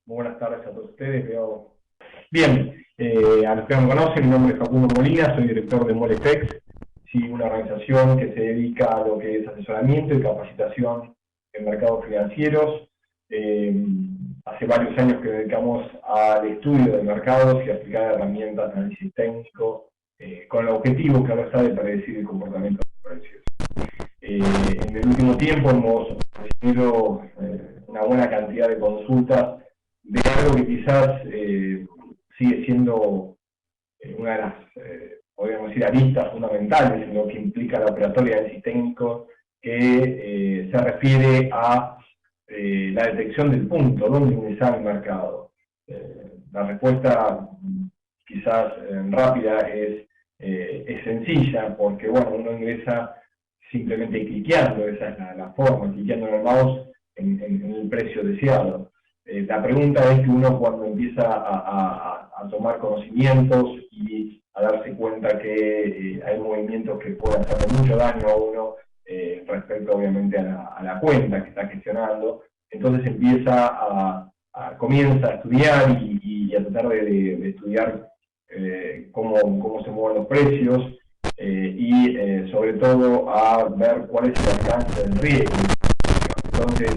Muy buenas tardes a todos ustedes. Bien, a los que no me conocen, mi nombre es Facundo Molina, soy director de Moletex, una organización que se dedica a lo que es asesoramiento y capacitación en mercados financieros. Hace varios años que dedicamos al estudio de mercados y a aplicar herramientas de análisis técnico con el objetivo, claro está, de predecir el comportamiento de los precios. En el último tiempo hemos recibido una buena cantidad de consultas de algo que quizás sigue siendo una de las, podríamos decir, aristas fundamentales en lo que implica la operatoria de análisis técnico, que se refiere a la detección del punto, dónde ingresar al mercado. La respuesta quizás rápida es sencilla, porque bueno, uno ingresa simplemente cliqueando, esa es la forma, cliqueando en el mouse en el precio deseado. La pregunta es que uno, cuando empieza a tomar conocimientos y a darse cuenta que hay movimientos que pueden hacerle mucho daño a uno respecto obviamente a la cuenta que está gestionando, entonces comienza a estudiar y a tratar de estudiar cómo se mueven los precios y sobre todo a ver cuál es el alcance del riesgo. Entonces,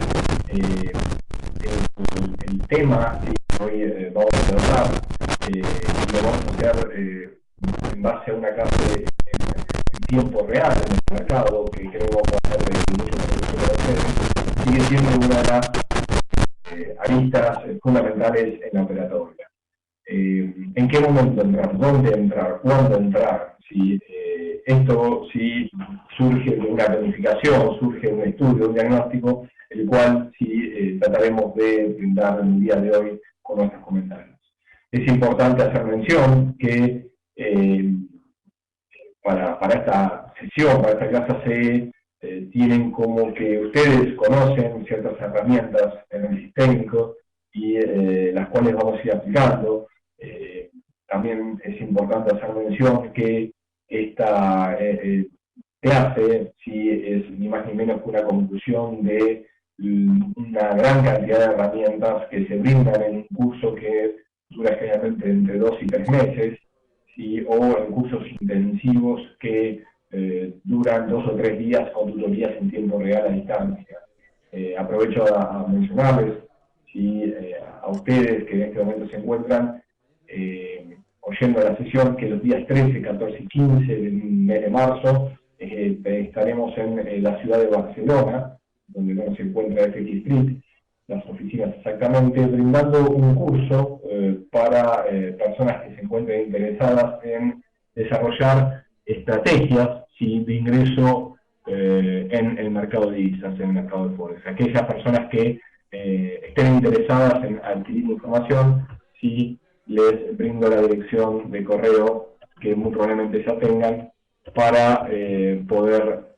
el tema que hoy vamos a tratar lo vamos a hacer en base a una clase en tiempo real en el mercado, que creo que va a ser de mucho beneficio para ustedes, sigue siendo una de las aristas fundamentales en la operatoria. ¿En qué momento entrar? ¿Dónde entrar? ¿Cuándo entrar? Esto surge de una planificación, surge de un estudio, un diagnóstico, el cual trataremos de brindar en el día de hoy con nuestros comentarios. Es importante hacer mención que para esta sesión, para esta clase tienen como que ustedes conocen ciertas herramientas de análisis técnico y las cuales vamos a ir aplicando. También es importante hacer mención que esta clase es ni más ni menos que una conclusión de una gran cantidad de herramientas que se brindan en un curso que dura generalmente entre 2 y 3 meses, o en cursos intensivos que duran 2 o 3 días con tutorías en tiempo real a distancia. Aprovecho a mencionarles a ustedes que en este momento se encuentran oyendo la sesión, que los días 13, 14 y 15 del mes de marzo estaremos en la ciudad de Barcelona, donde no se encuentra FX Street, las oficinas exactamente, brindando un curso para personas que se encuentren interesadas en desarrollar estrategias de ingreso en el mercado de divisas, en el mercado de forex. Aquellas personas que estén interesadas en adquirir información, les brindo la dirección de correo que muy probablemente ya tengan para poder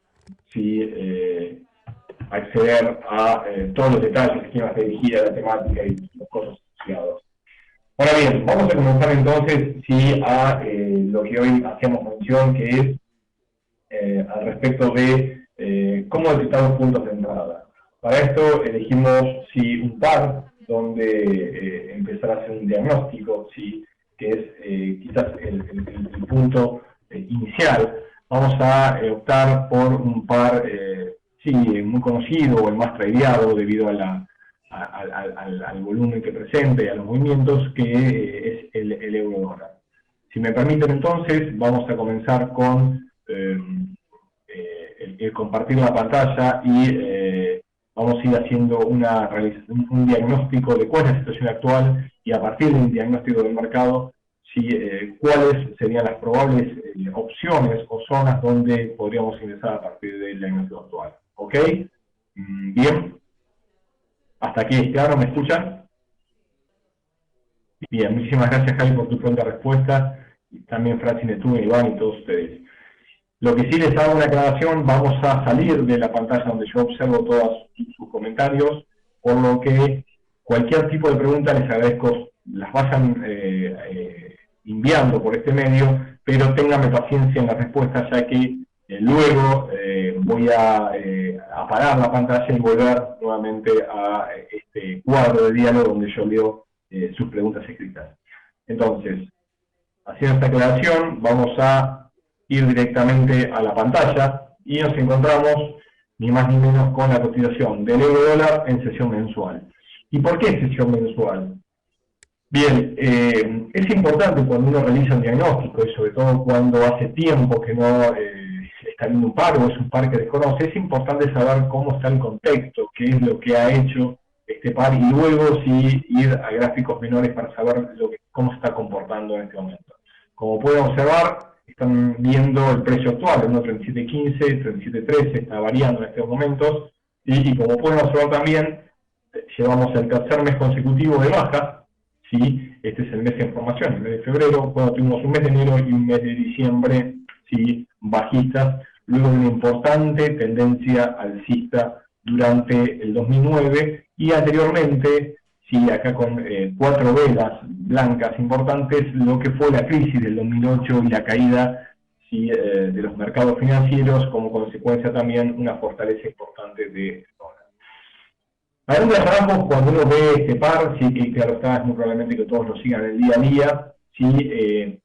acceder a todos los detalles, esquemas de dirigida, la temática y los cosas asociados. Ahora bien, vamos a comenzar entonces a lo que hoy hacíamos mención, que es al respecto de cómo detectamos puntos de entrada. Para esto elegimos un par donde empezar a hacer un diagnóstico, que es quizás el punto inicial. Vamos a optar por un par muy conocido o el más tradeado debido al volumen que presenta y a los movimientos, que es el euro dólar. Si me permiten entonces, vamos a comenzar con el compartir la pantalla y vamos a ir haciendo un diagnóstico de cuál es la situación actual y a partir de un diagnóstico del mercado, cuáles serían las probables opciones o zonas donde podríamos ingresar a partir del diagnóstico actual. ¿Ok? Bien. ¿Hasta aquí claro? ¿Me escuchan? Bien, muchísimas gracias, Javi, por tu pronta respuesta. Y también Francis, Netú, Iván y todos ustedes. Lo que sí les hago una aclaración, vamos a salir de la pantalla donde yo observo todos sus comentarios, por lo que cualquier tipo de pregunta les agradezco las vayan enviando por este medio, pero ténganme paciencia en la respuesta, ya que Luego voy a parar la pantalla y volver nuevamente a este cuadro de diálogo donde yo leo sus preguntas escritas. Entonces, haciendo esta aclaración, vamos a ir directamente a la pantalla y nos encontramos ni más ni menos con la cotización del euro dólar en sesión mensual. ¿Y por qué sesión mensual? Bien, es importante cuando uno realiza un diagnóstico, y sobre todo cuando hace tiempo que no está viendo un par o es un par que desconoce, es importante saber cómo está el contexto, qué es lo que ha hecho este par, y luego sí ir a gráficos menores para saber cómo se está comportando en este momento. Como pueden observar, están viendo el precio actual, 1.3715, 37.13, está variando en estos momentos, y como pueden observar también, llevamos el tercer mes consecutivo de baja. ¿Sí? Este es el mes de información, el mes de febrero, cuando tuvimos un mes de enero y un mes de diciembre, ¿sí? Bajistas, luego de una importante tendencia alcista durante el 2009 y anteriormente, ¿sí? Acá con 4 velas blancas importantes, lo que fue la crisis del 2008 y la caída, ¿sí? De los mercados financieros, como consecuencia también una fortaleza importante de dólar. A grandes rasgos, cuando uno ve este par, sí que claro está, es muy probablemente que todos lo sigan en el día a día, ¿sí?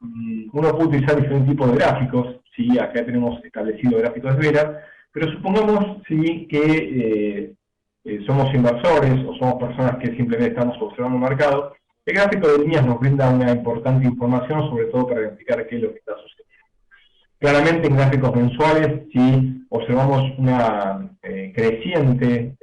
Uno puede utilizar diferentes tipos de gráficos, ¿sí? Acá tenemos establecido gráficos de Vera, pero supongamos, ¿sí? Que somos inversores o somos personas que simplemente estamos observando el mercado. El gráfico de líneas nos brinda una importante información, sobre todo para identificar qué es lo que está sucediendo. Claramente en gráficos mensuales, sí observamos una creciente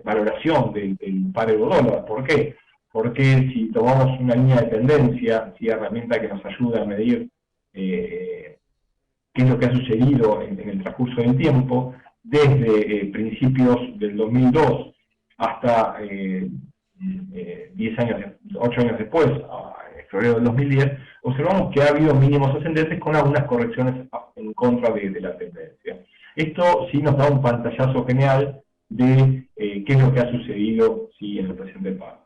valoración del par euro-dólar. ¿Por qué? Porque si tomamos una línea de tendencia, ¿sí? Herramienta que nos ayuda a medir qué es lo que ha sucedido en el transcurso del tiempo, desde principios del 2002 hasta 8 años después, en febrero del 2010, observamos que ha habido mínimos ascendentes con algunas correcciones en contra de la tendencia. Esto sí nos da un pantallazo general de qué es lo que ha sucedido, ¿sí? En el presente par.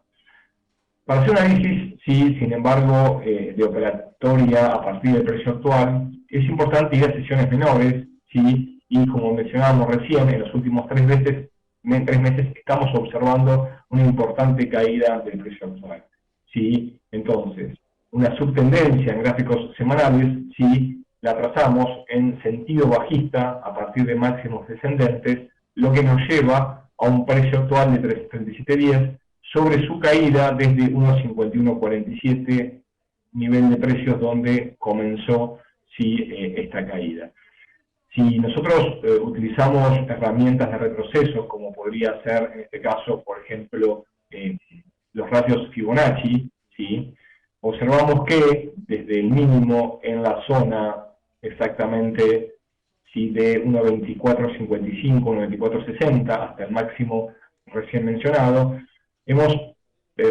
Para hacer un análisis, sí, sin embargo, de operatoria a partir del precio actual, es importante ir a sesiones menores, ¿sí? Y como mencionábamos recién, en los últimos 3 meses estamos observando una importante caída del precio actual, ¿sí? Entonces, una subtendencia en gráficos semanales, ¿sí? La trazamos en sentido bajista a partir de máximos descendentes, lo que nos lleva a un precio actual de 37.10 sobre su caída desde 1.5147, nivel de precios donde comenzó, ¿sí? Esta caída. Si nosotros utilizamos herramientas de retroceso, como podría ser en este caso, por ejemplo, los ratios Fibonacci, ¿sí? Observamos que desde el mínimo en la zona exactamente, ¿sí? De 1.2455, 1.2460 hasta el máximo recién mencionado, hemos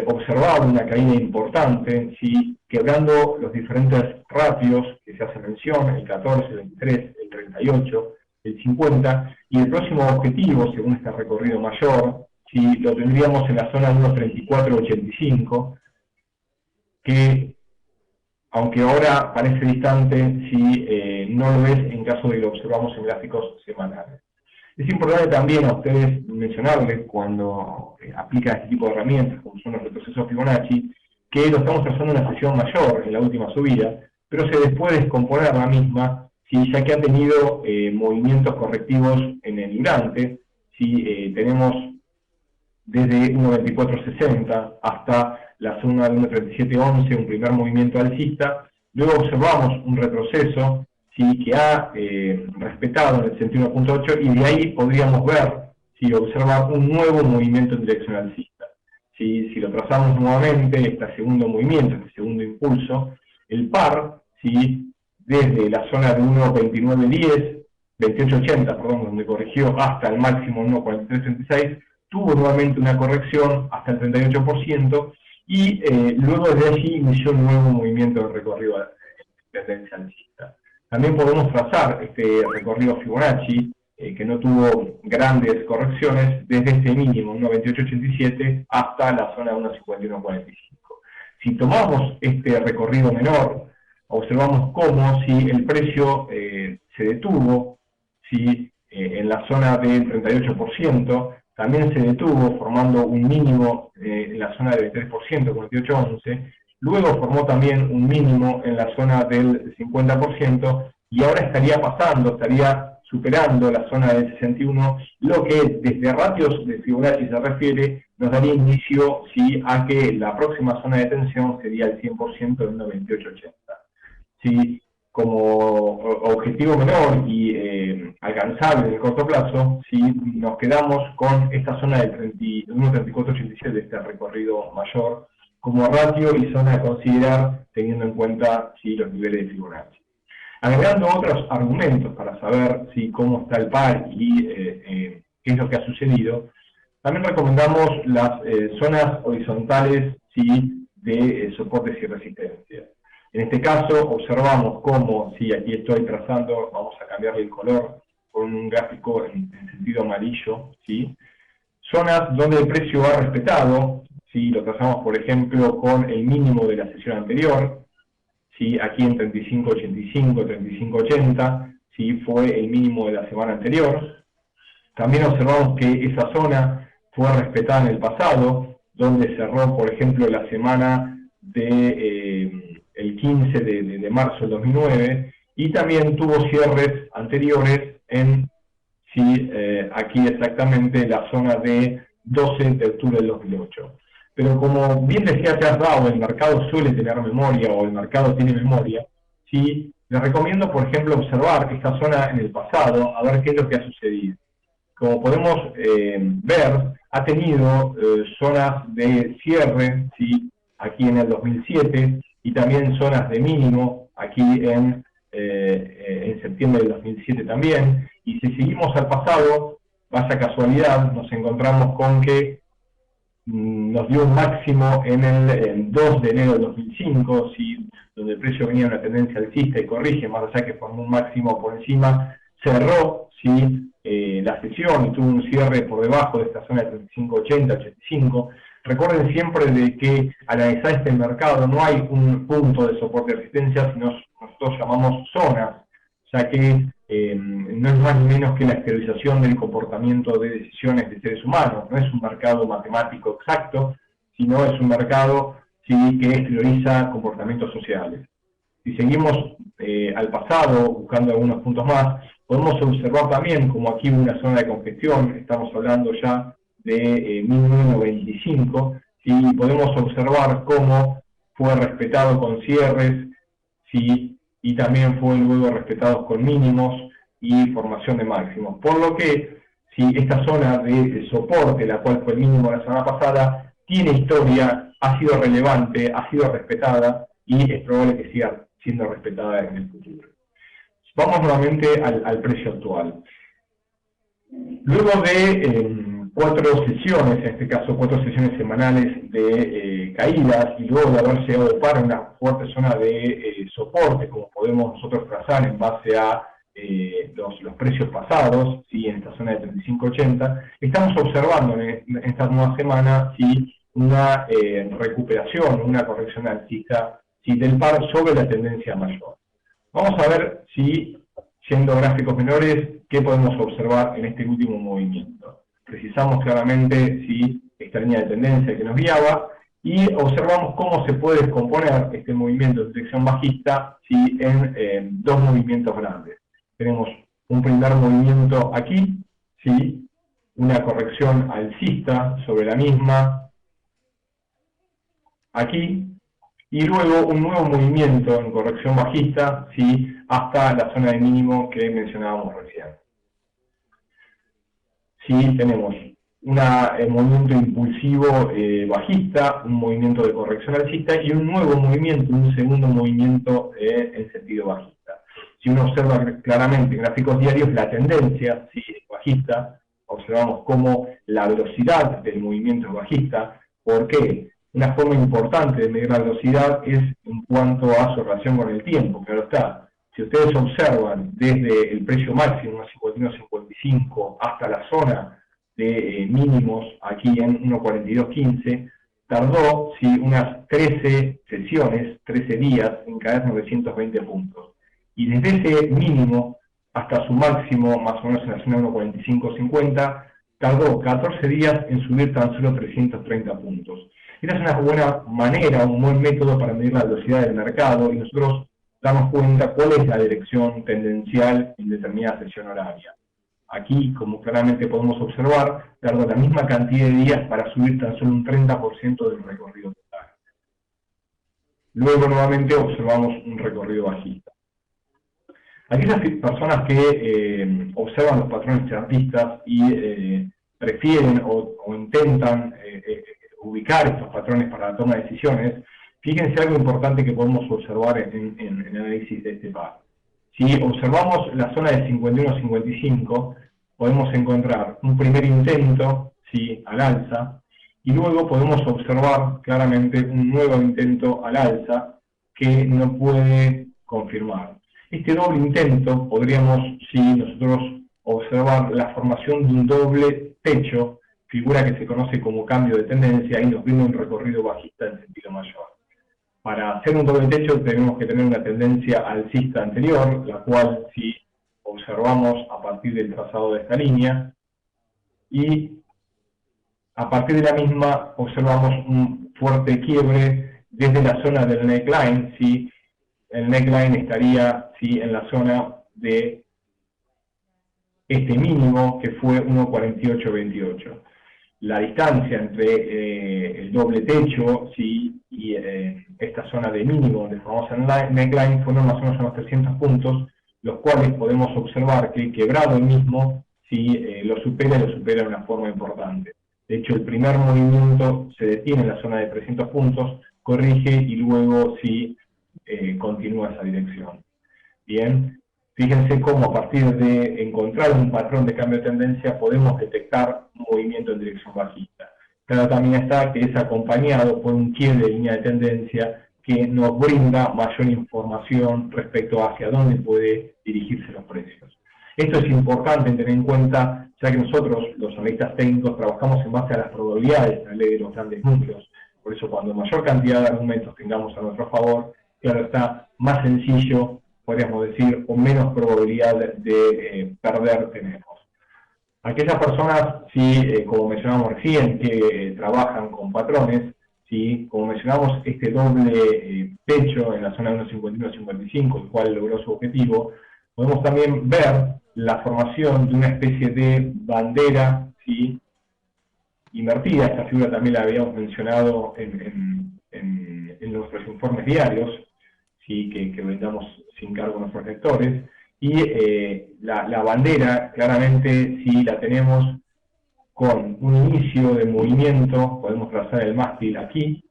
observado una caída importante, ¿sí? Quebrando los diferentes ratios que se hace mención, el 14, el 23, el 38, el 50, y el próximo objetivo, según este recorrido mayor, ¿sí? Lo tendríamos en la zona de 1.3485, que aunque ahora parece distante, sí, no lo es en caso de que lo observamos en gráficos semanales. Es importante también a ustedes mencionarles cuando aplican este tipo de herramientas, como son los retrocesos Fibonacci, que lo estamos trazando en una sesión mayor, en la última subida, pero se les puede descomponer la misma, ¿sí? Ya que ha tenido movimientos correctivos en el hidrante, ¿sí? Tenemos desde 1.2460 hasta la zona de 1.3711, un primer movimiento alcista, luego observamos un retroceso, ¿sí? Que ha respetado en el sentido 1.8, y de ahí podríamos ver, ¿sí? Observar un nuevo movimiento en dirección alcista. ¿Sí? Si lo trazamos nuevamente, este segundo movimiento, este segundo impulso, el par, ¿sí? Desde la zona de 1.2910, 2880, perdón, donde corrigió hasta el máximo 1.4336, tuvo nuevamente una corrección hasta el 38%, y luego desde allí inició un nuevo movimiento de recorrido de tendencia alcista. También podemos trazar este recorrido Fibonacci, que no tuvo grandes correcciones, desde este mínimo, 1.2887, hasta la zona de 1.5145. Si tomamos este recorrido menor, observamos cómo si el precio se detuvo, si en la zona del 38%, también se detuvo formando un mínimo en la zona del 3%, 48.11, luego formó también un mínimo en la zona del 50%, y ahora estaría superando la zona del 61, lo que desde ratios de Fibonacci se refiere, nos daría indicio a que la próxima zona de tensión sería el 100% de 1.2880. Si como objetivo menor y alcanzable en el corto plazo, si nos quedamos con esta zona del 1.3487, este recorrido mayor, como ratio y zona a considerar teniendo en cuenta los niveles de Fibonacci. Agregando otros argumentos para saber cómo está el par y qué es lo que ha sucedido, también recomendamos las zonas horizontales de soportes y resistencias. En este caso observamos cómo, aquí estoy trazando, vamos a cambiarle el color con un gráfico en sentido amarillo, zonas donde el precio ha respetado, lo trazamos por ejemplo con el mínimo de la sesión anterior, aquí en 35.85, 35.80, fue el mínimo de la semana anterior. También observamos que esa zona fue respetada en el pasado, donde cerró, por ejemplo, la semana el 15 de marzo del 2009, y también tuvo cierres anteriores en, aquí exactamente, la zona de 12 de octubre del 2008. Pero como bien decía Dao, el mercado suele tener memoria, o el mercado tiene memoria, les recomiendo, por ejemplo, observar esta zona en el pasado, a ver qué es lo que ha sucedido. Como podemos ver, ha tenido zonas de cierre, aquí en el 2007, y también zonas de mínimo, aquí en septiembre del 2007 también, y si seguimos al pasado, vaya casualidad, nos encontramos con que nos dio un máximo en el 2 de enero del 2005, donde el precio venía en una tendencia alcista y corrige, más allá que formó un máximo por encima, cerró la sesión y tuvo un cierre por debajo de esta zona de 35.80, 85. Recuerden siempre de que al analizar este mercado no hay un punto de soporte de resistencia, sino nosotros llamamos zonas, ya que no es más ni menos que la exteriorización del comportamiento de decisiones de seres humanos. No es un mercado matemático exacto, sino es un mercado que exterioriza comportamientos sociales. Si seguimos al pasado, buscando algunos puntos más, podemos observar también como aquí hubo una zona de congestión, estamos hablando ya de 1995, y podemos observar cómo fue respetado con cierres, y también fue luego respetados con mínimos y formación de máximos. Por lo que, esta zona de soporte, la cual fue el mínimo la semana pasada, tiene historia, ha sido relevante, ha sido respetada, y es probable que siga siendo respetada en el futuro. Vamos nuevamente al precio actual. Luego de 4 sesiones, en este caso 4 sesiones semanales de caídas, y luego de haber llegado de par en una fuerte zona de soporte, como podemos nosotros trazar en base a los precios pasados, en esta zona de 35.80, estamos observando en esta nueva semana una recuperación, una corrección alcista del par sobre la tendencia mayor. Vamos a ver yendo a gráficos menores, qué podemos observar en este último movimiento. Precisamos claramente esta línea de tendencia que nos guiaba, y observamos cómo se puede descomponer este movimiento de dirección bajista en 2 movimientos grandes. Tenemos un primer movimiento aquí, una corrección alcista sobre la misma, aquí, y luego un nuevo movimiento en corrección bajista, hasta la zona de mínimo que mencionábamos recién. Tenemos un movimiento impulsivo bajista, un movimiento de corrección alcista, y un nuevo movimiento, un segundo movimiento en sentido bajista. Si uno observa claramente en gráficos diarios la tendencia bajista, observamos cómo la velocidad del movimiento es bajista. ¿Por qué? Una forma importante de medir la velocidad es en cuanto a su relación con el tiempo. Claro está, si ustedes observan desde el precio máximo, 51.55, hasta la zona de mínimos, aquí en 1.4215, tardó unas 13 sesiones, 13 días, en caer 920 puntos. Y desde ese mínimo hasta su máximo, más o menos en la zona 1.4550, tardó 14 días en subir tan solo 330 puntos. Esta es una buena manera, un buen método para medir la velocidad del mercado y nosotros damos cuenta cuál es la dirección tendencial en determinada sesión horaria. Aquí, como claramente podemos observar, tardó la misma cantidad de días para subir tan solo un 30% del recorrido total. Luego, nuevamente, observamos un recorrido bajista. Aquellas personas que observan los patrones chartistas y prefieren o intentan ubicar estos patrones para la toma de decisiones, fíjense algo importante que podemos observar en el análisis de este par. Si observamos la zona de 51-55, podemos encontrar un primer intento al alza, y luego podemos observar claramente un nuevo intento al alza que no puede confirmar. Este doble intento podríamos, nosotros observar la formación de un doble techo, figura que se conoce como cambio de tendencia, y nos brinda un recorrido bajista en sentido mayor. Para hacer un doble techo tenemos que tener una tendencia alcista anterior, la cual si observamos a partir del trazado de esta línea, y a partir de la misma observamos un fuerte quiebre desde la zona del neckline. El neckline estaría en la zona de este mínimo que fue 1.4828. La distancia entre el doble techo y esta zona de mínimo donde formamos el neckline fueron más o menos unos 300 puntos, los cuales podemos observar que quebrado el mismo lo supera de una forma importante. De hecho, el primer movimiento se detiene en la zona de 300 puntos, corrige y luego continúa esa dirección. Bien, fíjense cómo a partir de encontrar un patrón de cambio de tendencia podemos detectar un movimiento en dirección bajista. Claro, también está que es acompañado por un quiebre de línea de tendencia que nos brinda mayor información respecto a hacia dónde puede dirigirse los precios. Esto es importante tener en cuenta, ya que nosotros, los analistas técnicos, trabajamos en base a las probabilidades, la ley de los grandes números. Por eso, cuando mayor cantidad de argumentos tengamos a nuestro favor, claro está, más sencillo, podríamos decir, o menos probabilidad de perder tenemos. Aquellas personas, como mencionamos recién, que trabajan con patrones, como mencionamos, este doble techo en la zona de 1.51-55, el cual logró su objetivo, podemos también ver la formación de una especie de bandera invertida. Esta figura también la habíamos mencionado en nuestros informes diarios, que brindamos sin cargo a nuestros lectores. Y la bandera, claramente, la tenemos con un inicio de movimiento, podemos trazar el mástil aquí,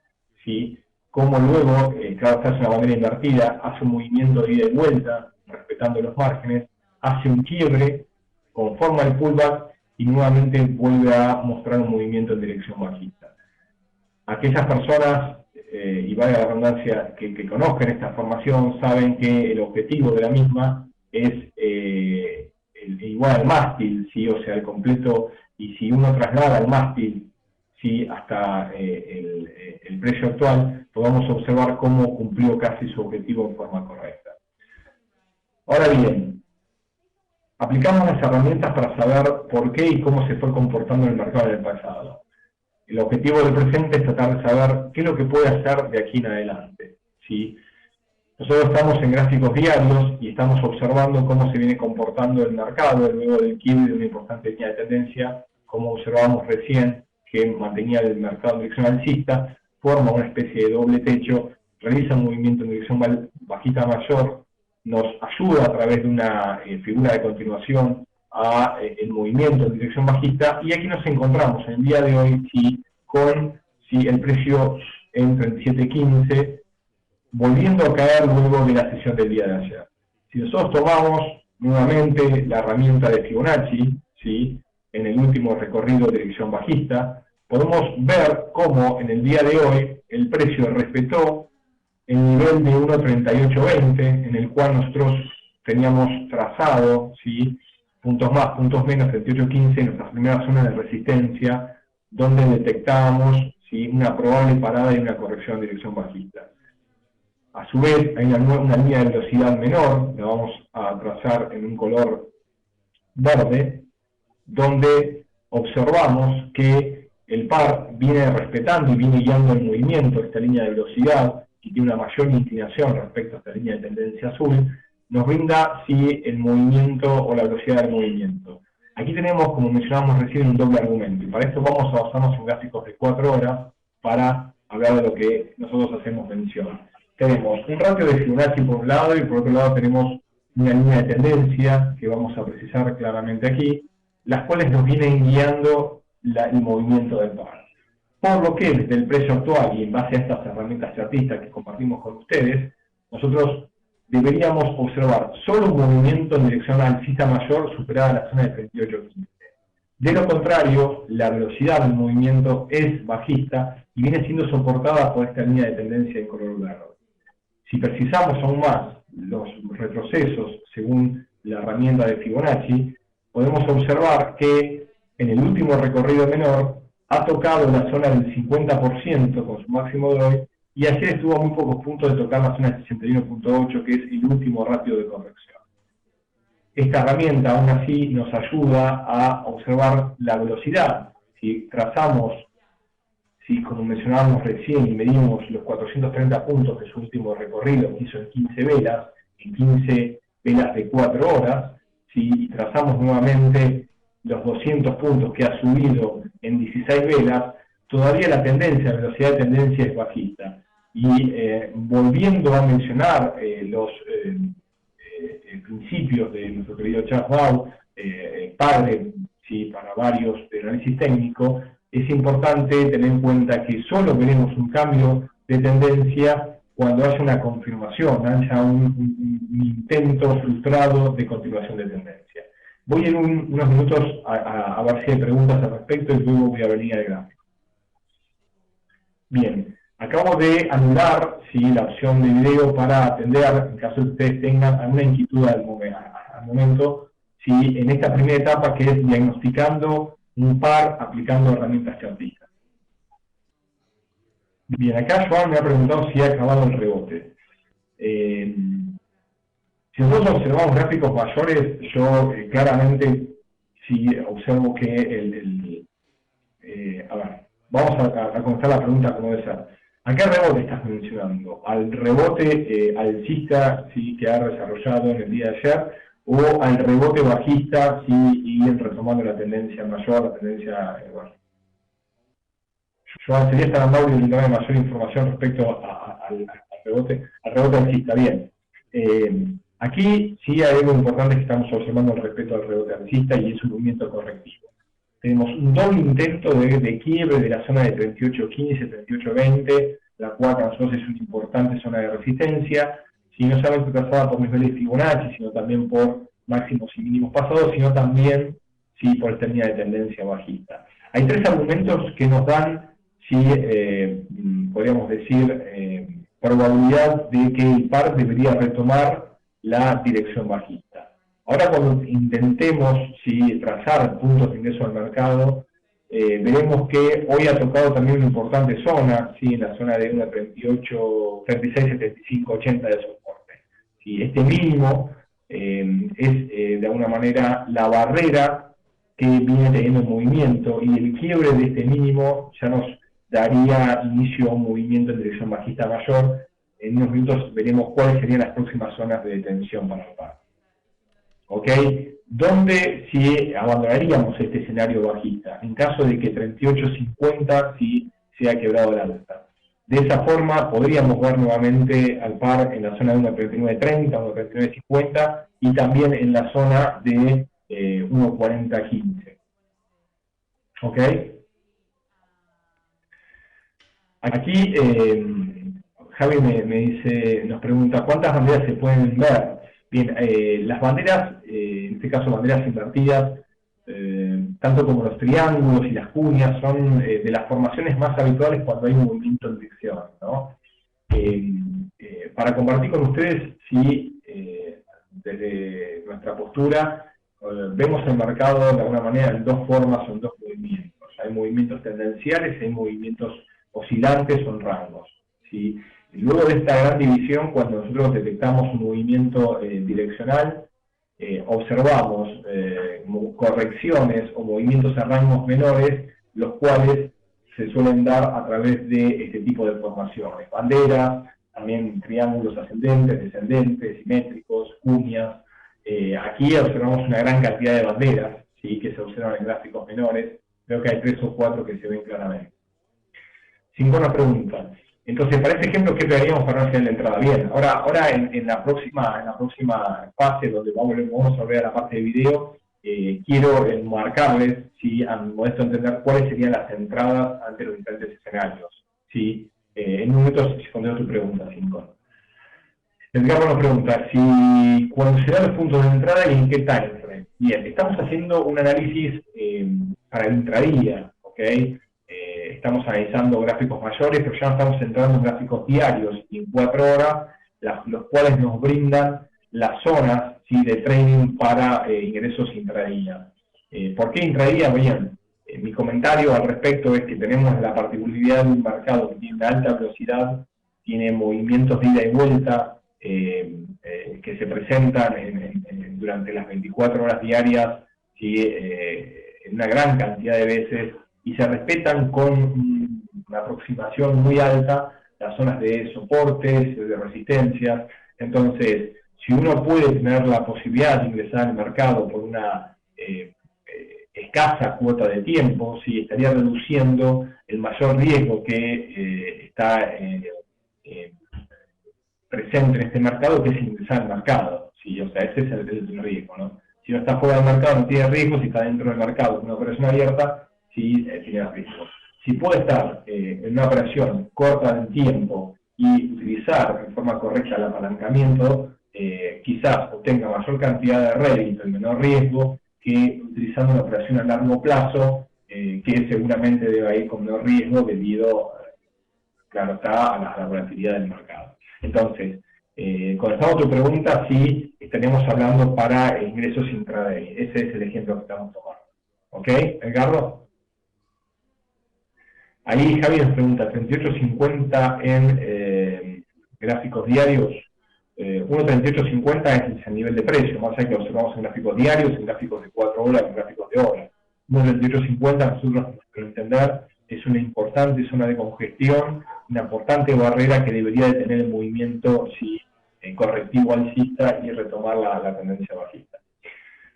como luego, claro, esta es una bandera invertida, hace un movimiento de ida y vuelta, respetando los márgenes, hace un quiebre, conforma el pullback y nuevamente vuelve a mostrar un movimiento en dirección bajista. Aquellas personas, y valga la redundancia, que conozcan esta formación, saben que el objetivo de la misma es igual al mástil, o sea, el completo, y si uno traslada al mástil hasta el precio actual, podamos observar cómo cumplió casi su objetivo en forma correcta. Ahora bien, aplicamos las herramientas para saber por qué y cómo se fue comportando el mercado en el pasado. El objetivo del presente es tratar de saber qué es lo que puede hacer de aquí en adelante. Nosotros estamos en gráficos diarios y estamos observando cómo se viene comportando el mercado luego del quiebre de una importante línea de tendencia, como observamos recién, que mantenía el mercado en dirección alcista, forma una especie de doble techo, realiza un movimiento en dirección bajista mayor, nos ayuda a través de una figura de continuación a el movimiento en dirección bajista, y aquí nos encontramos en el día de hoy con el precio en 37.15, volviendo a caer luego de la sesión del día de ayer. Si nosotros tomamos nuevamente la herramienta de Fibonacci, en el último recorrido de dirección bajista, podemos ver cómo en el día de hoy el precio respetó el nivel de 1.3820, en el cual nosotros teníamos trazado, puntos más, puntos menos, 38.15, nuestra primera zona de resistencia, donde detectábamos ¿sí? Una probable parada y una corrección en dirección bajista. A su vez, hay una línea de velocidad menor, la vamos a trazar en un color verde, donde observamos que el par viene respetando y viene guiando el movimiento de esta línea de velocidad, y tiene una mayor inclinación respecto a esta línea de tendencia azul, nos brinda sí, el movimiento o la velocidad del movimiento. Aquí tenemos, como mencionábamos recién, un doble argumento, y para esto vamos a basarnos en gráficos de 4 horas para hablar de lo que nosotros hacemos mención. Tenemos un ratio de Fibonacci por un lado, y por otro lado tenemos una línea de tendencia que vamos a precisar claramente aquí, las cuales nos vienen guiando el movimiento del par. Por lo que desde el precio actual y en base a estas herramientas chartistas que compartimos con ustedes, nosotros deberíamos observar solo un movimiento en dirección alcista mayor superada la zona de 38.15. De lo contrario, la velocidad del movimiento es bajista y viene siendo soportada por esta línea de tendencia en color verde. Si precisamos aún más los retrocesos según la herramienta de Fibonacci, podemos observar que en el último recorrido menor ha tocado la zona del 50% con su máximo de hoy, y ayer estuvo a muy pocos puntos de tocar la zona del 61.8, que es el último ratio de corrección. Esta herramienta aún así nos ayuda a observar la velocidad. Si trazamos, si como mencionábamos recién y medimos los 430 puntos de su último recorrido que hizo en 15 velas, en 15 velas de 4 horas, si trazamos nuevamente los 200 puntos que ha subido en 16 velas, todavía la tendencia, la velocidad de tendencia es bajista. Y volviendo a mencionar los principios de nuestro querido Charles Dow, padre ¿sí? para varios de análisis técnico, es importante tener en cuenta que solo veremos un cambio de tendencia cuando haya una confirmación, haya un intento frustrado de continuación de tendencia. Voy en unos minutos a ver si hay preguntas al respecto y luego voy a venir al gráfico. Bien, acabo de anular ¿sí? la opción de video para atender, en caso de que ustedes tengan alguna inquietud al momento, ¿sí? en esta primera etapa que es diagnosticando un par aplicando herramientas chartistas. Bien, acá Joan me ha preguntado si ha acabado el rebote. Si nosotros observamos gráficos mayores, yo claramente sí observo que a ver, vamos a contestar la pregunta como debe ser. ¿A qué rebote estás mencionando? ¿Al rebote alcista ¿sí? que ha desarrollado en el día de ayer? ¿O al rebote bajista ¿sí? y retomando la tendencia mayor, la tendencia bueno? Yo sería tan amable de darme mayor información respecto al rebote alcista. Bien. Aquí sí hay algo importante que estamos observando respecto al rebote alcista y es un movimiento correctivo. Tenemos un doble intento de quiebre de la zona de 38.15, 38.20, la cual para nosotros es una importante zona de resistencia, si no solamente trazada por niveles de Fibonacci, sino también por máximos y mínimos pasados, sino también sí, por esta línea de tendencia bajista. Hay tres argumentos que nos dan, sí, podríamos decir, probabilidad de que el par debería retomar la dirección bajista. Ahora cuando intentemos ¿sí? trazar puntos de ingreso al mercado, veremos que hoy ha tocado también una importante zona, ¿sí? en la zona de 1.38, 36, 75, 80 de soporte. ¿Sí? Este mínimo es de alguna manera la barrera que viene teniendo en movimiento, y el quiebre de este mínimo ya nos daría inicio a un movimiento en dirección bajista mayor. En unos minutos veremos cuáles serían las próximas zonas de detención para el par. ¿Ok? ¿Dónde sí abandonaríamos este escenario bajista? En caso de que 38.50 sí se ha quebrado el alza. De esa forma podríamos ver nuevamente al par en la zona de 1.3930, 1.3950 y también en la zona de 1.4015. ¿Ok? Aquí Javi nos pregunta ¿cuántas banderas se pueden ver? Bien, las banderas, en este caso banderas invertidas, tanto como los triángulos y las cuñas, son de las formaciones más habituales cuando hay un movimiento en dirección, ¿no? Para compartir con ustedes, sí, desde nuestra postura, vemos el mercado de alguna manera en dos formas o en dos movimientos. Hay movimientos tendenciales y hay movimientos oscilantes o en rangos, ¿sí? Luego de esta gran división, cuando nosotros detectamos un movimiento direccional, observamos correcciones o movimientos en rangos menores, los cuales se suelen dar a través de este tipo de formaciones: banderas, también triángulos ascendentes, descendentes, simétricos, cuñas. Aquí observamos una gran cantidad de banderas, ¿sí?, que se observan en gráficos menores. Creo que hay 3 o 4 que se ven claramente. 5 una pregunta. Entonces, para este ejemplo, ¿qué pegaríamos para no hacer la entrada? Bien, ahora en la próxima fase, donde vamos a ver la parte de video, quiero marcarles, ¿sí?, a mi modesto entender, cuáles serían las entradas ante los diferentes escenarios, ¿sí? En un momento responderé tu pregunta, 5. Edgar nos pregunta si cuando se dan los puntos de entrada y en qué time frame. Bien, estamos haciendo un análisis para el intradía, ¿ok? Estamos analizando gráficos mayores, pero ya estamos entrando en gráficos diarios y en 4 horas, los cuales nos brindan las zonas, ¿sí?, de trading para ingresos intradía. ¿Por qué intradía? Bien, mi comentario al respecto es que tenemos la particularidad de un mercado que tiene una alta velocidad, tiene movimientos de ida y vuelta, que se presentan durante las 24 horas diarias, ¿sí?, en una gran cantidad de veces, y se respetan con una aproximación muy alta las zonas de soportes, de resistencias. Entonces, si uno puede tener la posibilidad de ingresar al mercado por una escasa cuota de tiempo, ¿sí?, estaría reduciendo el mayor riesgo que está presente en este mercado, que es ingresar al mercado, ¿sí? O sea, ese es el riesgo, ¿no? Si no está fuera del mercado no tiene riesgo, si está dentro del mercado con una operación abierta, sí tiene riesgo. Si puede estar en una operación corta en tiempo y utilizar de forma correcta el apalancamiento, quizás obtenga mayor cantidad de rédito y menor riesgo que utilizando una operación a largo plazo, que seguramente debe ir con menor riesgo debido, claro está, a la volatilidad del mercado. Entonces, contestando tu pregunta, sí estaríamos hablando para ingresos intraday. Ese es el ejemplo que estamos tomando. ¿Ok, Edgardo? Ahí Javi nos pregunta, 38.50 en gráficos diarios. 1.3850 es el nivel de precio, más allá que observamos en gráficos diarios, en gráficos de 4 horas, en gráficos de horas. 1.3850 nosotros, para entender, es una importante zona de congestión, una importante barrera que debería de tener el movimiento, sí, correctivo alcista y retomar la tendencia bajista.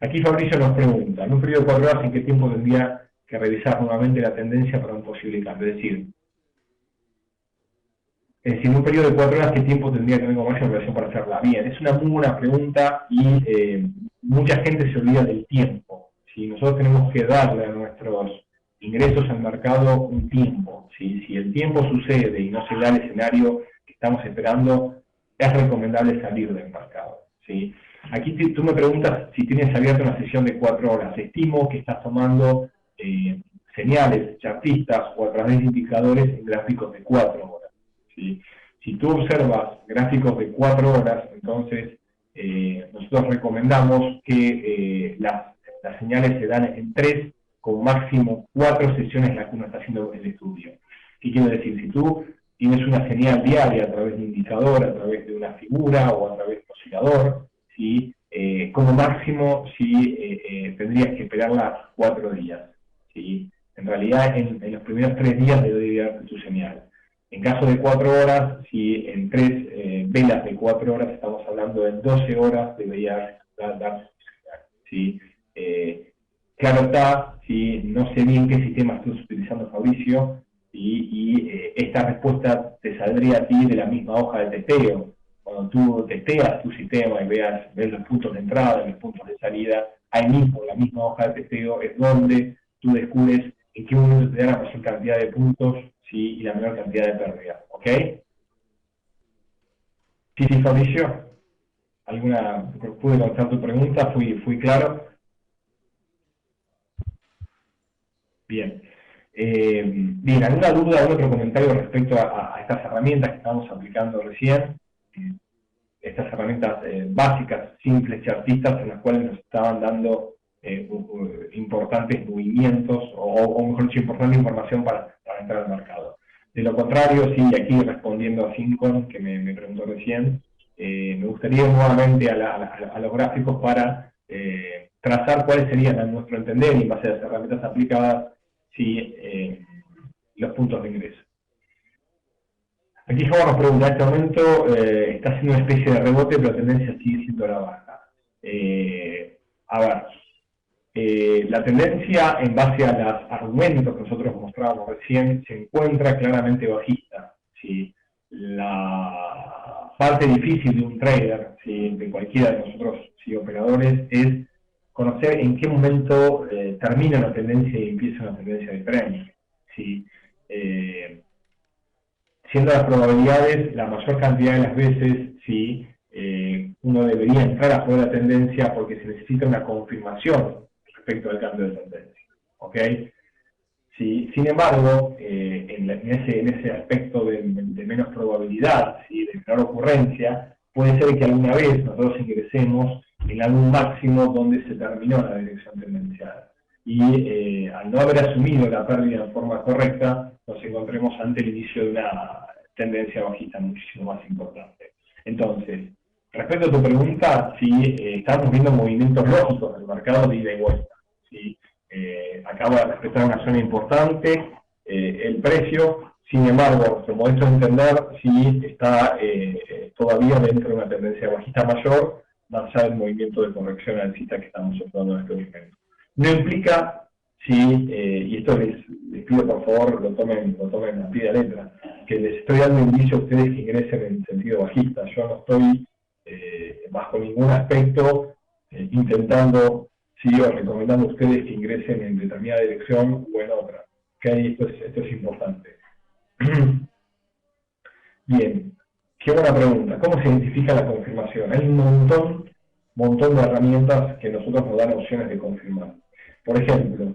Aquí Fabricio nos pregunta, en un periodo de 4 horas, ¿en qué tiempo tendría que revisar nuevamente la tendencia para un posible cambio? Es decir, en un periodo de 4 horas, ¿qué tiempo tendría que tener como máxima operación para hacerla? Bien, es una muy buena pregunta y mucha gente se olvida del tiempo. ¿Sí? Nosotros tenemos que darle a nuestros ingresos al mercado un tiempo. ¿Sí? Si el tiempo sucede y no se da el escenario que estamos esperando, es recomendable salir del mercado. ¿Sí? Aquí tú me preguntas si tienes abierta una sesión de 4 horas. Estimo que estás tomando señales chartistas o a través de indicadores en gráficos de 4 horas. ¿Sí? Si tú observas gráficos de 4 horas, entonces nosotros recomendamos que las señales se dan en 3, con máximo 4 sesiones en las que uno está haciendo el estudio. ¿Qué quiere decir? Si tú tienes una señal diaria a través de un indicador, a través de una figura o a través de un oscilador, ¿sí? Como máximo tendrías que esperarla 4 días. ¿Sí? En realidad, en los primeros 3 días debería darte tu señal. En caso de 4 horas, si en 3 velas de 4 horas, estamos hablando de 12 horas, debería dar su señal. ¿Sí? Claro está, ¿sí? No sé bien qué sistema estás utilizando, Fabricio, y esta respuesta te saldría a ti de la misma hoja de testeo. Cuando tú testeas tu sistema y ves los puntos de entrada y los puntos de salida, ahí mismo, en la misma hoja de testeo, es donde tú descubres en qué momento te da la mayor cantidad de puntos, ¿sí? Y la menor cantidad de pérdidas. ¿Ok? Sí, Fabricio. ¿Pude contestar tu pregunta? ¿Fui claro? Bien. Bien, ¿alguna duda, algún otro comentario respecto a estas herramientas que estamos aplicando recién? Estas herramientas básicas, simples, chartistas, en las cuales nos estaban dando importantes movimientos, o mejor dicho, importante información para entrar al mercado. De lo contrario, sí, aquí respondiendo a Fincon, que me preguntó recién, me gustaría ir nuevamente a los gráficos para trazar cuáles serían, a nuestro entender, y en base a las herramientas aplicadas, sí, los puntos de ingreso. Aquí Java nos pregunta, en este momento está haciendo una especie de rebote, pero la tendencia sigue siendo la baja. A ver, la tendencia en base a los argumentos que nosotros mostrábamos recién se encuentra claramente bajista. ¿Sí? La parte difícil de un trader, ¿sí? De cualquiera de nosotros, ¿sí? Operadores, es conocer en qué momento termina la tendencia y empieza una tendencia diferente. ¿Sí? Siendo las probabilidades, la mayor cantidad de las veces, sí, uno debería entrar a favor de la tendencia porque se necesita una confirmación respecto al cambio de tendencia. ¿Ok? Sí, sin embargo, en ese aspecto de menos probabilidad, ¿sí? De menor ocurrencia, puede ser que alguna vez nosotros ingresemos en algún máximo donde se terminó la dirección tendencial. Y al no haber asumido la pérdida en forma correcta, nos encontremos ante el inicio de una tendencia bajista muchísimo más importante. Entonces, respecto a tu pregunta, sí, estamos viendo movimientos lógicos del mercado de ida y vuelta. ¿Sí? Acaba de respetar una zona importante, el precio, sin embargo, a nuestro modesto de entender, sí está todavía dentro de una tendencia bajista mayor, más allá del movimiento de corrección alcista que estamos observando en este momento. No implica, sí, y esto les pido por favor lo tomen a pie de letra, que les estoy dando indicio a ustedes que ingresen en sentido bajista. Yo no estoy bajo ningún aspecto intentando, sí, o recomendando a ustedes que ingresen en determinada dirección o en otra. ¿Okay? Esto es importante. Bien, qué buena pregunta. ¿Cómo se identifica la confirmación? Hay un montón de herramientas que nosotros nos dan opciones de confirmar. Por ejemplo,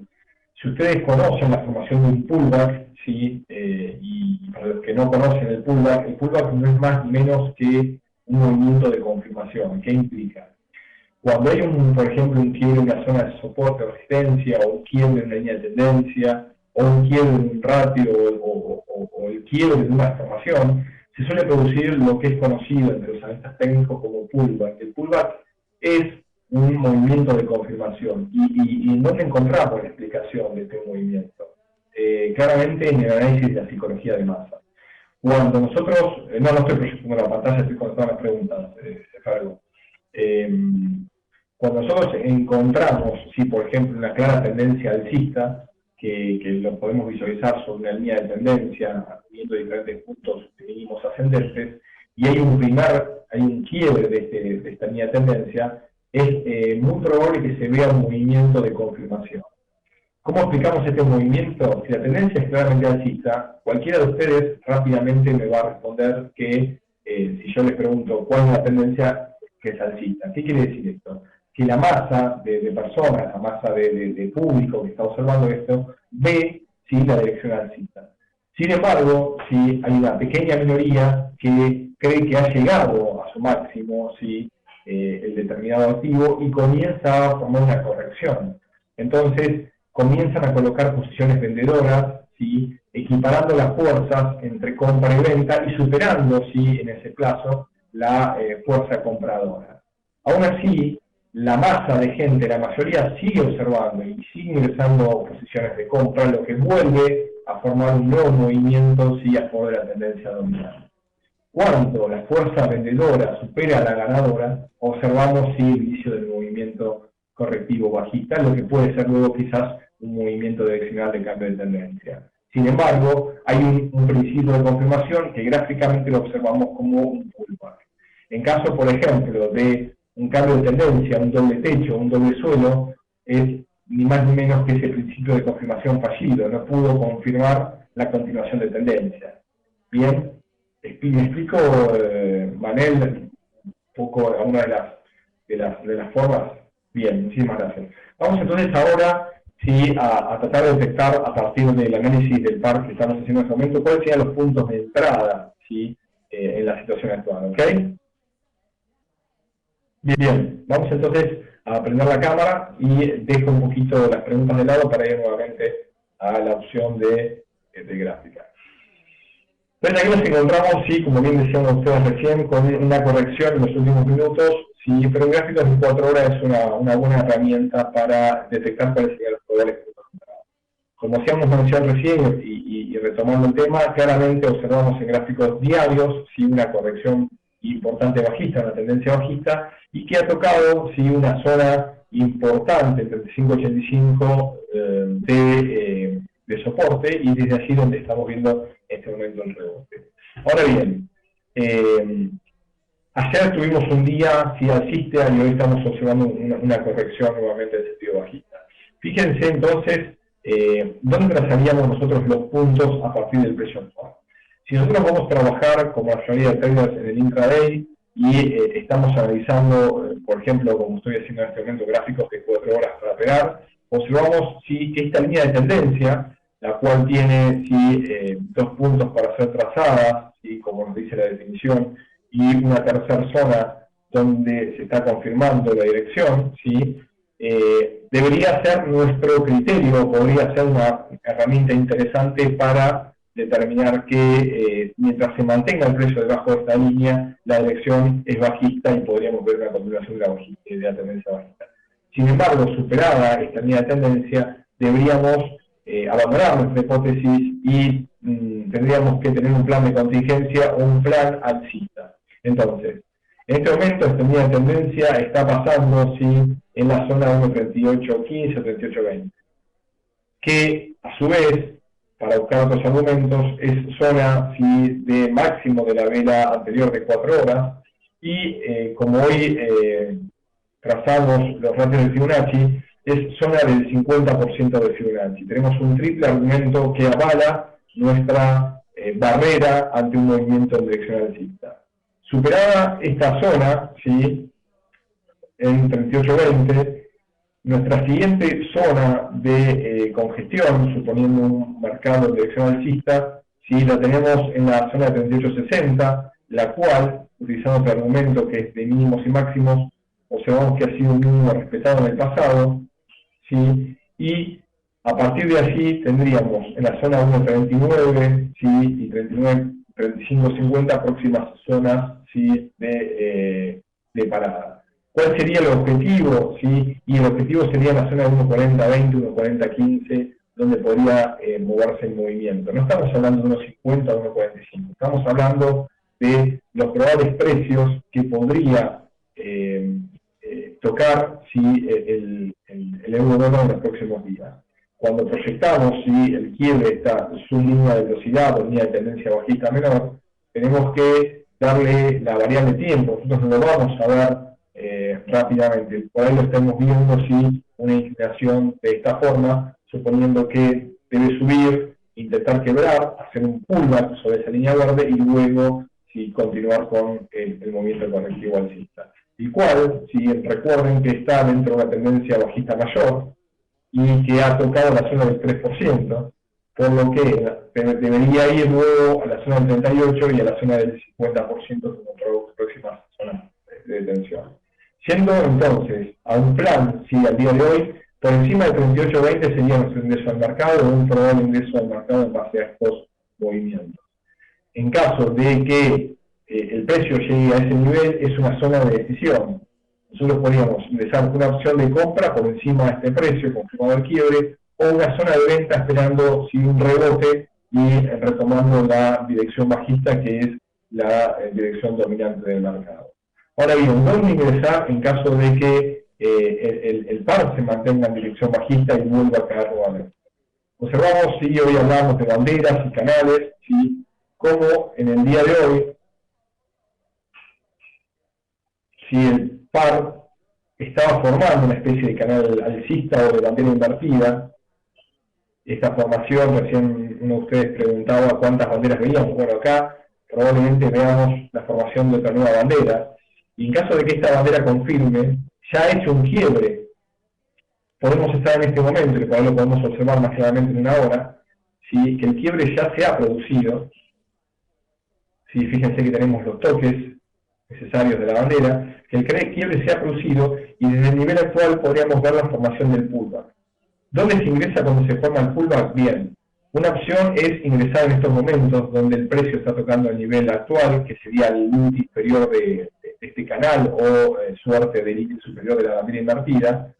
si ustedes conocen la formación de un pullback, ¿sí? Y para los que no conocen el pullback no es más ni menos que un movimiento de confirmación. ¿Qué implica? Cuando hay, por ejemplo, un quiebre en una zona de soporte o resistencia, o un quiebre en una línea de tendencia, o un quiebre en un ratio, o el quiebre de una formación, se suele producir lo que es conocido entre los analistas técnicos como pullback. El pullback es un movimiento de confirmación. ¿Y en dónde encontramos la explicación de este movimiento? Claramente en el análisis de la psicología de masa. Cuando nosotros, no estoy proyectando la pantalla, estoy contestando las preguntas, Fargo. Cuando nosotros encontramos, sí, por ejemplo, una clara tendencia alcista, que lo podemos visualizar sobre una línea de tendencia, viendo diferentes puntos mínimos ascendentes, y hay un quiebre de esta línea de tendencia, es muy probable que se vea un movimiento de confirmación. ¿Cómo explicamos este movimiento? Si la tendencia es claramente alcista, cualquiera de ustedes rápidamente me va a responder que, si yo les pregunto cuál es la tendencia que es alcista. ¿Qué quiere decir esto? Que la masa de personas, la masa de público que está observando esto, ve, ¿sí?, la dirección alcista. Sin embargo, sí, hay una pequeña minoría que cree que ha llegado a su máximo, ¿sí?, el determinado activo, y comienza a formar una corrección. Entonces, comienzan a colocar posiciones vendedoras, ¿sí?, equiparando las fuerzas entre compra y venta y superando, ¿sí?, en ese plazo la fuerza compradora. Aún así, la masa de gente, la mayoría, sigue observando y sigue ingresando posiciones de compra, lo que vuelve a formar un nuevo movimiento, ¿sí?, a favor de la tendencia dominante. Cuando la fuerza vendedora supera a la ganadora, observamos, sí, el inicio del movimiento correctivo bajista, lo que puede ser luego quizás un movimiento direccional de cambio de tendencia. Sin embargo, hay un principio de confirmación que gráficamente lo observamos como un pullback. En caso, por ejemplo, de un cambio de tendencia, un doble techo, un doble suelo, es ni más ni menos que ese principio de confirmación fallido, no pudo confirmar la continuación de tendencia. Bien, me explico, Manel, un poco alguna de las formas. Bien, muchísimas gracias. Vamos entonces ahora, sí, a tratar de detectar a partir del análisis del par que estamos haciendo en este momento cuáles serían los puntos de entrada, ¿sí?, en la situación actual. ¿Ok? Bien, vamos entonces a prender la cámara y dejo un poquito las preguntas de lado para ir nuevamente a la opción de gráfica. Entonces aquí nos encontramos, sí, como bien decían ustedes recién, con una corrección en los últimos minutos, sí, pero en gráficos de 4 horas es una buena herramienta para detectar cuáles serían los probabilidades que estamos encontrando. Como hacíamos mención recién y retomando el tema, claramente observamos en gráficos diarios sí, una corrección importante bajista, una tendencia bajista, y que ha tocado sí, una zona importante, 35-85 de soporte, y desde allí donde estamos viendo en este momento el rebote. Ahora bien, ayer tuvimos un día sí, alcista y hoy estamos observando una corrección nuevamente en sentido bajista. Fíjense entonces dónde trazaríamos nosotros los puntos a partir del precio actual. Si nosotros vamos a trabajar como la mayoría de traders en el intraday y estamos analizando, por ejemplo, como estoy haciendo en este momento, gráficos de 4 horas para pegar, observamos sí, que esta línea de tendencia, la cual tiene sí, 2 puntos para ser trazadas, ¿sí? Como nos dice la definición, y una tercera zona donde se está confirmando la dirección, ¿sí? Debería ser nuestro criterio, podría ser una herramienta interesante para determinar que mientras se mantenga el precio debajo de esta línea, la dirección es bajista y podríamos ver una continuación de la tendencia bajista. Sin embargo, superada esta línea de tendencia, deberíamos abandonar nuestra hipótesis y tendríamos que tener un plan de contingencia o un plan alcista. Entonces, en este momento esta línea de tendencia está pasando ¿sí? en la zona 1.3815 o 3820, que a su vez, para buscar otros argumentos, es zona ¿sí? de máximo de la vela anterior de 4 horas, y como hoy trazamos los ratios de Fibonacci, es zona del 50% de Fibonacci. Tenemos un triple argumento que avala nuestra barrera ante un movimiento en dirección alcista. Superada esta zona, ¿sí? en 38.20, nuestra siguiente zona de congestión, suponiendo un mercado en dirección alcista, ¿sí? la tenemos en la zona de 38.60, la cual, utilizando otro argumento que es de mínimos y máximos, observamos que ha sido un mínimo respetado en el pasado, ¿sí? Y a partir de allí tendríamos en la zona 1.39 ¿sí? y 35.50 próximas zonas ¿sí? de parada. ¿Cuál sería el objetivo? ¿Sí? Y el objetivo sería la zona de 1.40.20, 1.40.15, donde podría moverse el movimiento. No estamos hablando de 1.50 o 1.45, estamos hablando de los probables precios que podría tocar si el euro-dólar en los próximos días. Cuando proyectamos si el quiebre está en su línea de velocidad o línea de tendencia bajista menor, tenemos que darle la variable tiempo. Nosotros no lo vamos a ver rápidamente. Por ahí lo estamos viendo si una inclinación de esta forma, suponiendo que debe subir, intentar quebrar, hacer un pullback sobre esa línea verde y luego si continuar con el movimiento correctivo alcista. El cual, si recuerden que está dentro de una tendencia bajista mayor y que ha tocado la zona del 3%, por lo que debería ir luego a la zona del 38% y a la zona del 50% como próximas zonas de tensión. Yendo entonces a un plan, si al día de hoy, por encima de 38.20 sería nuestro ingreso al mercado o un probable ingreso al mercado en base a estos movimientos. En caso de que el precio llegue a ese nivel, es una zona de decisión. Nosotros podríamos ingresar una opción de compra por encima de este precio, confirmado el quiebre, o una zona de venta esperando un rebote y retomando la dirección bajista, que es la dirección dominante del mercado. Ahora bien, ¿dónde ingresar en caso de que el par se mantenga en dirección bajista y vuelva a caer nuevamente? Observamos, si hoy hablamos de banderas y canales, ¿sí? Como en el día de hoy, si el par estaba formando una especie de canal alcista o de bandera invertida, esta formación, recién uno de ustedes preguntaba cuántas banderas veíamos. Bueno, acá probablemente veamos la formación de otra nueva bandera, y en caso de que esta bandera confirme, ya ha hecho un quiebre, podemos estar en este momento, y lo podemos observar más claramente en una hora, ¿sí? Que el quiebre ya se ha producido. ¿Sí? Fíjense que tenemos los toques necesarios de la bandera, que el quiebre se ha producido y desde el nivel actual podríamos ver la formación del pullback. ¿Dónde se ingresa cuando se forma el pullback? Bien, Una opción es ingresar en estos momentos donde el precio está tocando el nivel actual, que sería el límite inferior de este canal o suerte del límite superior de la bandera invertida,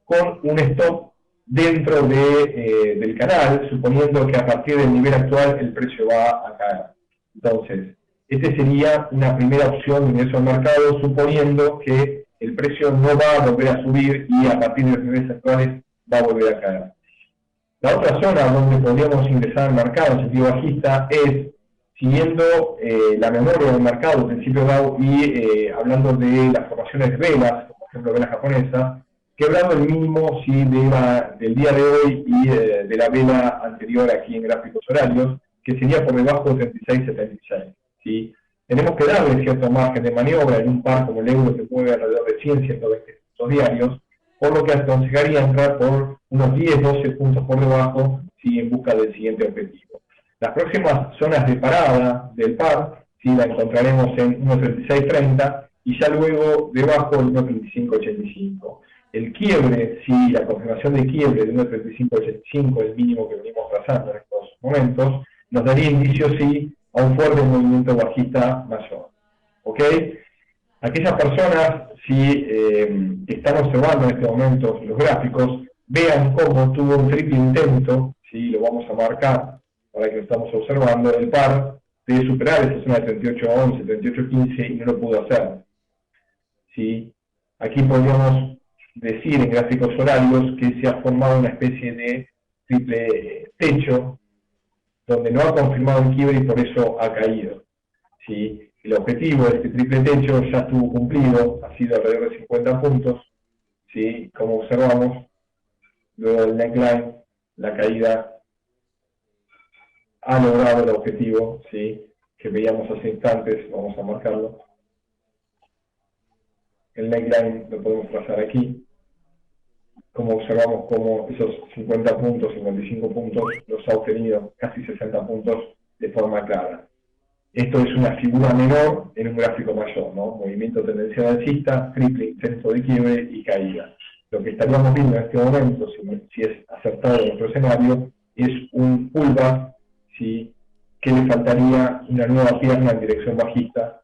con un stop dentro del canal, suponiendo que a partir del nivel actual el precio va a caer. Entonces, esta sería una primera opción de ingreso al mercado, suponiendo que el precio no va a volver a subir y a partir de los niveles actuales va a volver a caer. La otra zona donde podríamos ingresar al mercado en sentido bajista es siguiendo la memoria del mercado, el principio Dow, y hablando de las formaciones de velas, como por ejemplo velas japonesas, quebrando el mínimo ¿sí? del día de hoy y de la vela anterior aquí en gráficos horarios, que sería por debajo de 36.76. ¿sí? Tenemos que darle cierto margen de maniobra en un par como el euro que mueve alrededor de 100-120 puntos diarios, por lo que aconsejaría entrar por unos 10-12 puntos por debajo ¿sí? En busca del siguiente objetivo. Las próximas zonas de parada del par ¿sí? La encontraremos en 1.3630 y ya luego debajo el 1.3585. El quiebre, si la confirmación de quiebre de 1.3585, el mínimo que venimos trazando en estos momentos, nos daría indicios sí a un fuerte movimiento bajista mayor. ¿Ok? Aquellas personas, si están observando en este momento los gráficos, vean cómo tuvo un triple intento, ¿sí? Lo vamos a marcar para que lo estamos observando, el par de superar esa zona de 38.11, 38.15 y no lo pudo hacer. ¿Sí? Aquí podríamos decir en gráficos horarios que se ha formado una especie de triple techo, donde no ha confirmado el quiebre y por eso ha caído. ¿Sí? El objetivo de este triple techo ya estuvo cumplido, ha sido alrededor de 50 puntos, ¿sí? Como observamos, luego del neckline, la caída ha logrado el objetivo, ¿sí? Que veíamos hace instantes, vamos a marcarlo. El neckline lo podemos trazar aquí. Como observamos como esos 50 puntos, 55 puntos, los ha obtenido casi 60 puntos de forma clara. Esto es una figura menor en un gráfico mayor, ¿no? Movimiento tendencial alcista, triple intento de quiebre y caída. Lo que estaríamos viendo en este momento, si es acertado nuestro escenario, es un pullback, ¿sí? Que le faltaría una nueva pierna en dirección bajista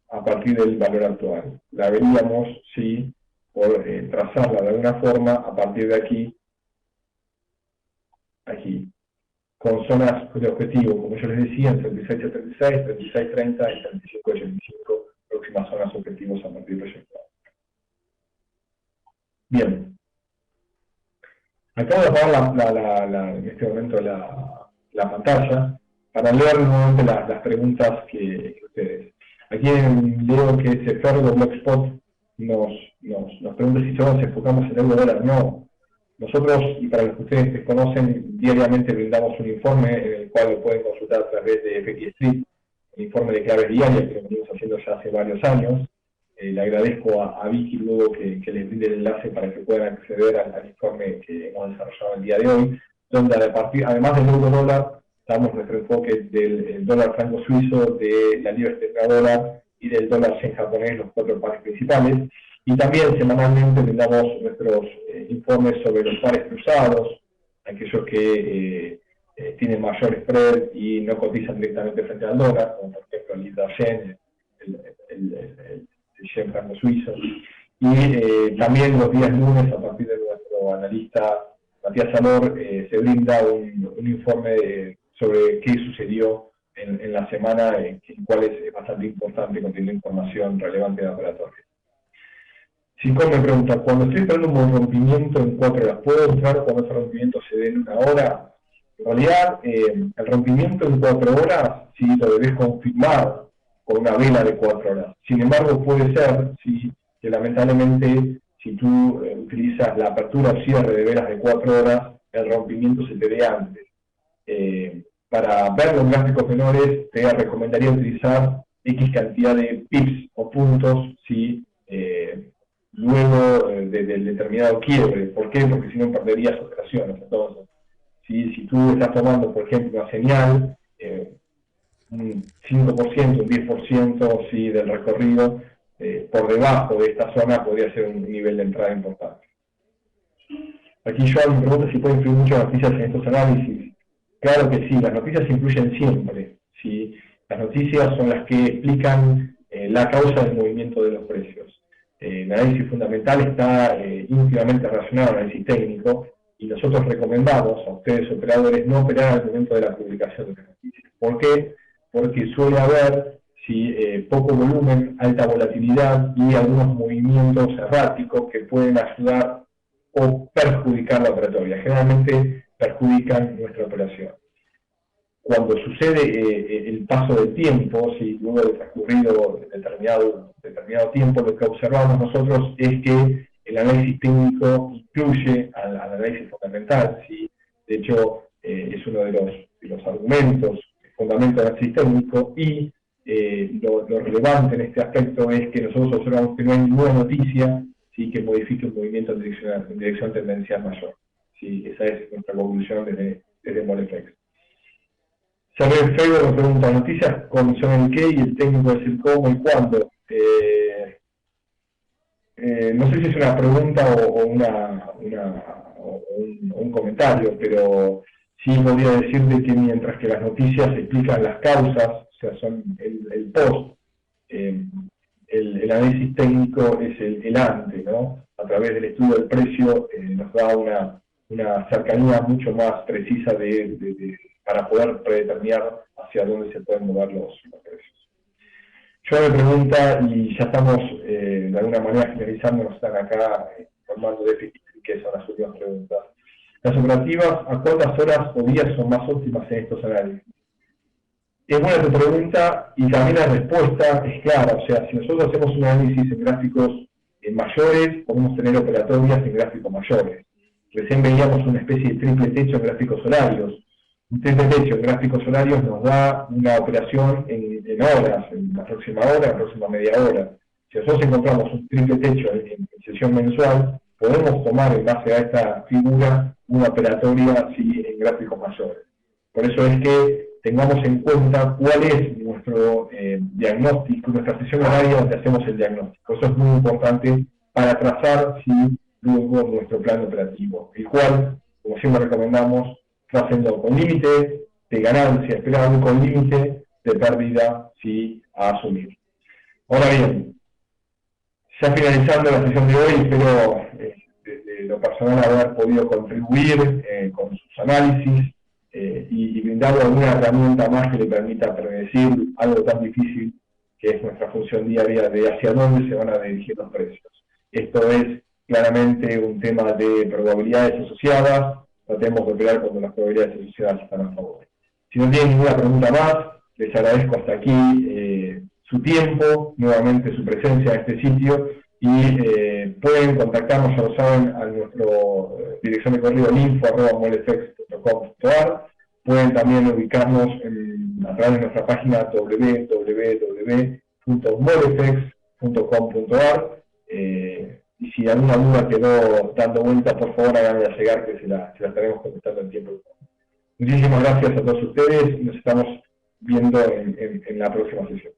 a partir del valor actual. La veríamos, sí, por trazarla de alguna forma a partir de aquí, con zonas de objetivo, como yo les decía, en 36.76, 36.30 y 35.85, próximas zonas objetivos a partir de proyecto. Bien. Acabo de apagar en este momento la pantalla para leer nuevamente las preguntas que ustedes. Aquí leo que Seferdo Blogspot nos pregunta si solo nos enfocamos en el euro dólar. No. Nosotros, y para los que ustedes conocen, diariamente brindamos un informe en el cual lo pueden consultar a través de FX Street, el informe de claves diarias que lo venimos haciendo ya hace varios años. Le agradezco a Vicky luego que les brinde el enlace para que puedan acceder al informe que hemos desarrollado el día de hoy, donde además del euro dólar, damos nuestro enfoque del dólar franco suizo, de la libra esterlina dólar y del dólar yen japonés, los 4 pares principales. Y también semanalmente brindamos nuestros informes sobre los pares cruzados, aquellos que tienen mayor spread y no cotizan directamente frente al dólar, como por ejemplo el libra yen, el yen franco suizo. Y también los días lunes, a partir de nuestro analista Matías Salor, se brinda un informe sobre qué sucedió en la semana, en cual es bastante importante, contiene información relevante de la operatoria. Sicón me pregunta, cuando estoy esperando un buen rompimiento en 4 horas, ¿puedo entrar cuando ese rompimiento se dé en 1 hora? En realidad, el rompimiento en 4 horas, sí, lo debes confirmar con una vela de 4 horas. Sin embargo, puede ser, sí, que lamentablemente, si tú utilizas la apertura o cierre de velas de 4 horas, el rompimiento se te dé antes. Para ver los gráficos menores, te recomendaría utilizar X cantidad de pips o puntos, sí, luego del determinado quiebre. ¿Por qué? Porque si no perderías operaciones. Entonces, si tú estás tomando, por ejemplo, una señal, un 5%, un 10% ¿sí? del recorrido, por debajo de esta zona podría ser un nivel de entrada importante. Aquí Joan me pregunta si puede influir mucho las noticias en estos análisis. Claro que sí, las noticias influyen siempre. ¿Sí? Las noticias son las que explican la causa del movimiento de los precios. El análisis fundamental está íntimamente relacionado al análisis técnico y nosotros recomendamos a ustedes operadores no operar al momento de la publicación de las noticias. ¿Por qué? Porque suele haber poco volumen, alta volatilidad y algunos movimientos erráticos que pueden ayudar o perjudicar la operatoria. Generalmente perjudican nuestra operación. Cuando sucede el paso del tiempo, si luego de transcurrido determinado tiempo, lo que observamos nosotros es que el análisis técnico incluye al análisis fundamental. ¿Sí? De hecho, es uno de los argumentos, el fundamento del análisis técnico, y lo relevante en este aspecto es que nosotros observamos que no hay ninguna noticia, ¿sí?, que modifique un movimiento en dirección tendencial mayor. ¿Sí? Esa es nuestra conclusión desde Molepex. Saber Fego nos pregunta, noticias son el qué y el técnico es el cómo y cuándo. No sé si es una pregunta o un comentario, pero sí podría decirte que mientras que las noticias explican las causas, o sea, son el post, el análisis técnico es el ante, ¿no? A través del estudio del precio nos da una cercanía mucho más precisa para poder predeterminar hacia dónde se pueden mover los precios. Yo me pregunta, y ya estamos de alguna manera finalizando, nos están acá formando déficit, que son las últimas preguntas. Las operativas, ¿a cuántas horas o días son más óptimas en estos análisis? Es buena tu pregunta y también la respuesta es clara. O sea, si nosotros hacemos un análisis en gráficos mayores, podemos tener operatorias en gráficos mayores. Recién veíamos una especie de triple techo en gráficos horarios. Un triple techo en gráficos horarios nos da una operación en horas, en la próxima hora, en la próxima media hora. Si nosotros encontramos un triple techo en sesión mensual, podemos tomar en base a esta figura una operatoria sí, en gráficos mayores. Por eso es que tengamos en cuenta cuál es nuestro diagnóstico, nuestra sesión horaria donde hacemos el diagnóstico. Eso es muy importante para trazar sí, luego nuestro plan operativo, el cual, como siempre recomendamos, haciendo con límite de ganancia esperable, con límite de pérdida sí, a asumir. Ahora bien, ya finalizando la sesión de hoy, espero desde lo personal haber podido contribuir con sus análisis y brindar alguna herramienta más que le permita predecir algo tan difícil que es nuestra función día a día de hacia dónde se van a dirigir los precios. Esto es claramente un tema de probabilidades asociadas. Tratemos de operar cuando las probabilidades asociadas están a favor. Si no tienen ninguna pregunta más, les agradezco hasta aquí su tiempo, nuevamente su presencia en este sitio, y pueden contactarnos, ya lo saben, a nuestra dirección de correo info@molefex.com.ar. Pueden también ubicarnos a través de nuestra página www.molefex.com.ar. Y si alguna duda quedó dando vuelta, por favor háganla llegar, que se la estaremos contestando en tiempo. Muchísimas gracias a todos ustedes y nos estamos viendo en la próxima sesión.